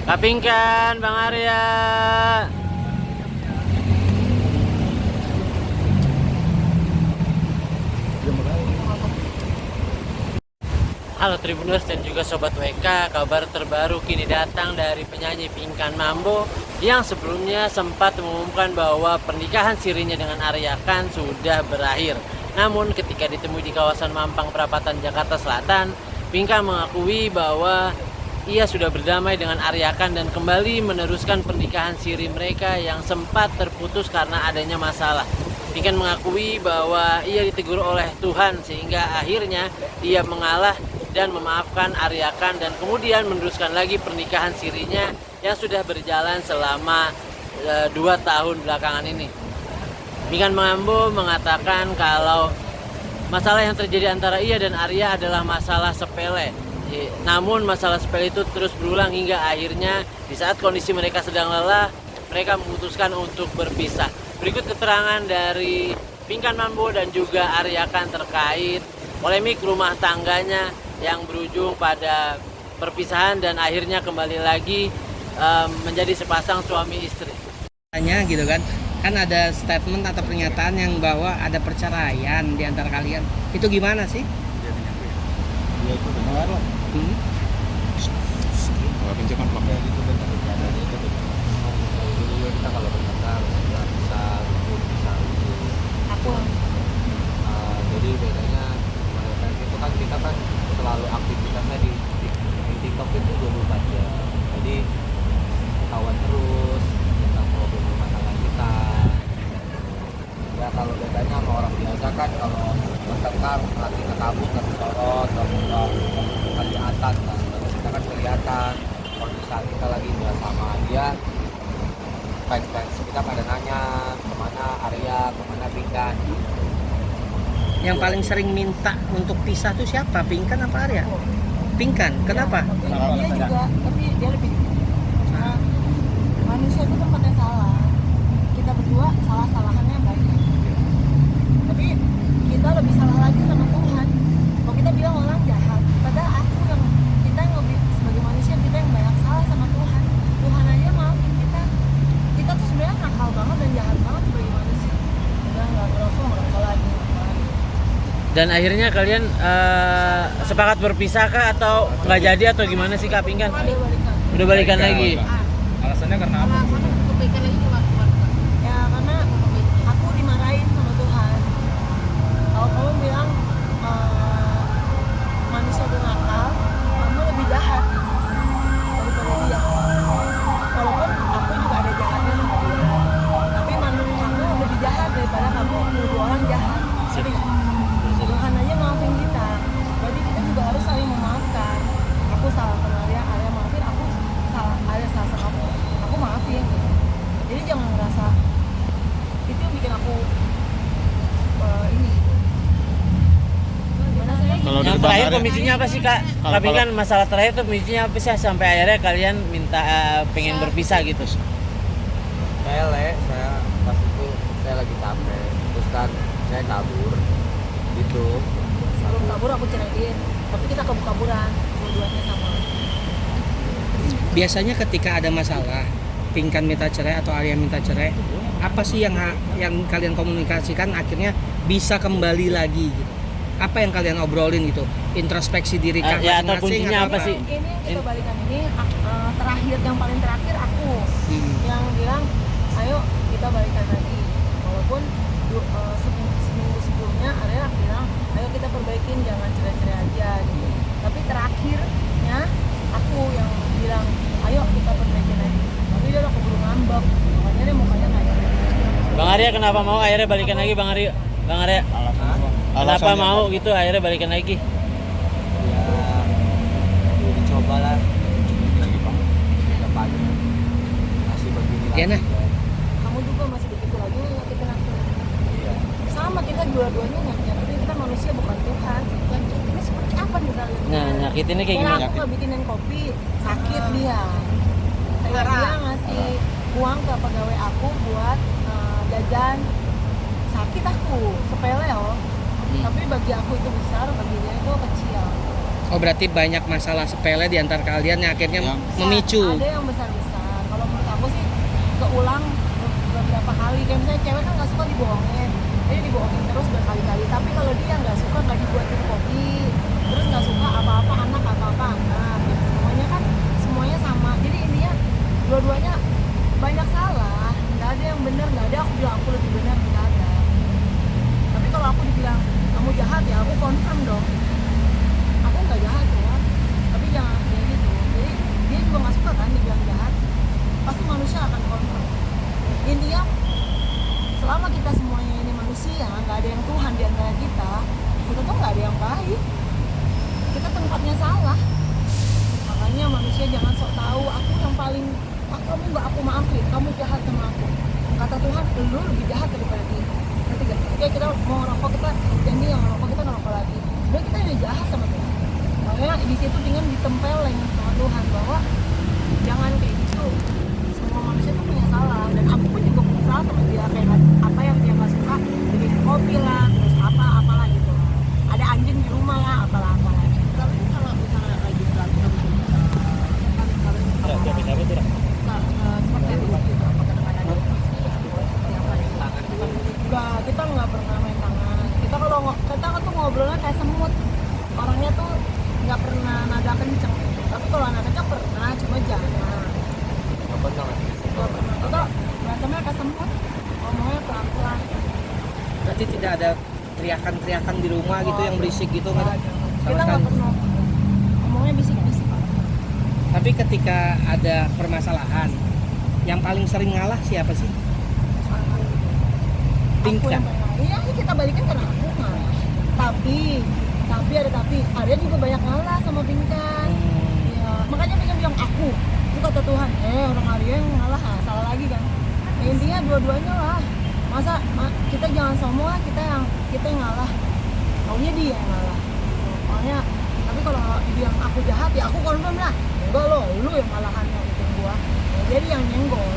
Kapingkan Bang Arya. Halo Tribuners dan juga Sobat WK, kabar terbaru kini datang dari penyanyi Pinkan Mambo yang sebelumnya sempat mengumumkan bahwa pernikahan sirinya dengan Arya Khan sudah berakhir. Namun ketika ditemui di kawasan Mampang Perapatan Jakarta Selatan, Pinkan mengakui bahwa ia sudah berdamai dengan Arya Khan dan kembali meneruskan pernikahan siri mereka yang sempat terputus karena adanya masalah. Pinkan mengakui bahwa ia ditegur oleh Tuhan sehingga akhirnya ia mengalah dan memaafkan Arya Khan dan kemudian meneruskan lagi pernikahan sirinya yang sudah berjalan selama 2 tahun belakangan ini. Pinkan Mambo mengatakan kalau masalah yang terjadi antara ia dan Arya adalah masalah sepele. Namun masalah sepele itu terus berulang hingga akhirnya di saat kondisi mereka sedang lelah, mereka memutuskan untuk berpisah. Berikut keterangan dari Pinkan Mambo dan juga Arya Khan terkait polemik rumah tangganya yang berujung pada perpisahan dan akhirnya kembali lagi menjadi sepasang suami istri. Tanya gitu kan ada statement atau pernyataan yang bahwa ada perceraian di antara kalian. Itu gimana sih? Ya itu benar lah. Kalau pinjaman pakai itu benar ada itu. Dulu kita kalau bertengkar sudah bisa Aku jadi bedanya mereka itu kan kita kan selalu aktivitasnya di TikTok itu 24 jam. Jadi ketahuan terus tentang problem rumah tangga kita. Ya kalau bedanya sama orang biasa kan kalau bertengkar kita kabur ke sorot atau kelihatan kan. Kalau kita kan kelihatan kalau misalnya kita lagi nggak sama dia, fans kita pada nanya kemana Arya, kemana Pinkan. Yang paling sering minta untuk pisah tuh siapa? Pinkan apa Arya? Pinkan. Kenapa? dia juga, tapi dia lebih manusia itu tempatnya salah. Kita berdua salah-salahannya banyak. Tapi kita lebih salah lagi sama Tuhan. Kalau kita bilang orang jahat, padahal kita yang lebih sebagai manusia kita yang banyak salah sama Tuhan. Tuhan aja maafin kita. Kita tuh sebenarnya nakal banget dan jahat banget sebagai manusia. Kita nggak ngerasa lagi. Dan akhirnya kalian sepakat berpisah kah atau nggak jadi atau gimana sih Kak Pinkan? Udah balikan lagi. Alasannya karena apa? Ya karena aku dimarahin sama Tuhan. Kalau kamu bilang manusia itu nakal, kamu lebih jahat daripada dia. Walaupun aku juga ada jahatnya sama dia, tapi kamu lebih jahat daripada kamu menuduh orang jahat. Jadi Tuhan aja maafin kita. Berarti kita juga harus saling memaafkan. Aku salah sama Arya maafin aku, Arya salah sama aku maafin. Jadi jangan ngerasa itu yang bikin aku ini. Gimana saya? Kalau Yang dari terakhir Bang Arya- pemicunya apa sih Kak? Kak Pinkan masalah terakhir tuh pemicunya apa sih sampai akhirnya kalian minta pengen berpisah gitu? saya pas itu saya lagi capek terus kan saya kabur gitu. Sebelum kabur aku ceraiin, tapi kita kabur-kaburan, dua-duanya sama. Biasanya ketika ada masalah, Pinkan minta cerai atau Arya minta cerai, apa sih yang kalian komunikasikan akhirnya bisa kembali lagi gitu? Apa yang kalian obrolin gitu? Introspeksi diri kalian Ya atau masing-masing kuncinya atau apa sih? Ini yang kita balikan ini terakhir, yang paling terakhir aku yang bilang ayo kita balikan lagi, walaupun seminggu sebelumnya Arya bilang ayo kita perbaikin, jangan cerai-cerai aja gitu. Tapi terakhirnya aku yang bilang ayo kita perbaikin lagi, tapi dia udah keburu ngambek, makanya dia mukanya nggak enak. Bang Arya kenapa mau akhirnya balikan lagi Bang Arya? Bang Arya kenapa mau gitu akhirnya balikan lagi? Ya dicoba lah depannya masih begini lagi. Diana? Kamu juga masih begitu lagi nyakitin aku. Iya. Sama, kita dua-duanya nyakitin, kita manusia bukan Tuhan. Ini seperti apa nih kalian? Nah, nyakitinnya kayak Kalau gimana? aku nggak bikinin kopi, sakit dia. Kayak dia ngasih uang ke pegawai aku buat jajan, sakit aku, sepele loh. Tapi bagi aku itu besar, bagi dia itu kecil. Oh berarti banyak masalah sepele di antara kalian yang akhirnya Yang memicu. Ada yang besar-besar. Kalau menurut aku sih keulang beberapa kali. Kayak misalnya cewek kan nggak suka dibohongin, dia dibohongin terus berkali-kali. Tapi kalau dia nggak suka nggak dibuatin kopi, terus nggak suka apa-apa anak apa-apa anak. Ya, semuanya kan semuanya sama. Jadi intinya dua-duanya banyak salah. Nggak ada yang benar, nggak ada aku bilang aku lebih benar, nggak ada. Tapi kalau aku dibilang kamu jahat ya aku confirm dong. Aku nggak jahat kan, tapi jangan kayak gitu. Jadi dia juga nggak suka kan dibilang jahat. Pasti manusia akan confirm. Intinya selama kita semuanya ini manusia, nggak ada yang Tuhan di antara kita tuh nggak ada yang baik. Kita tempatnya salah. Makanya manusia jangan sok tahu aku yang paling kamu nggak aku maafin, kamu jahat sama aku. Kata Tuhan, lu lebih jahat daripada dia. Nanti gak? Kayak kita mau ngerokok, kita janji yang ngerokok, kita ngerokok lagi. Sebenarnya kita udah jahat sama Tuhan. Makanya di situ dengan ditempeleng sama Tuhan bahwa jangan kayak gitu. Semua manusia tuh punya salah, dan aku pun juga punya salah sama dia. Kayak apa yang dia nggak suka, bikin kopi lah, terus apalah gitu. Ada anjing di rumah lah, apalah. Tapi kalau misalnya kayak gitu lagi, enggak, kita nggak pernah main tangan. Kita tuh ngobrolnya kayak semut. Orangnya tuh nggak pernah nada kenceng. Tapi kalau nada kenceng pernah, cuma jangan. Apa namanya? Nggak pernah. Kita berantemnya kayak semut. Ngomongnya pelan-pelan. Berarti tidak ada teriakan-teriakan di rumah gitu yang berisik gitu nggak ada? Sama Kita nggak sekali. pernah. Ngomongnya bisik-bisik. Tapi ketika ada permasalahan, yang paling sering ngalah siapa sih? Aku Tingkat. yang pernah. Iya, kita balikin karena aku ngalah. Tapi ada tapi. Arya juga banyak ngalah sama Pinkan. Iya, makanya Pinkan bilang aku. Itu kata Tuhan. Orang Arya yang ngalah, salah lagi kan. Ya, intinya dua-duanya lah. Masa kita jangan semua kita yang ngalah. Maunya dia yang ngalah. Makanya tapi kalau dibilang aku jahat ya aku confirm lah. Enggak lo, lu yang malahan yang bikin gua. Ya, jadi yang nyenggol.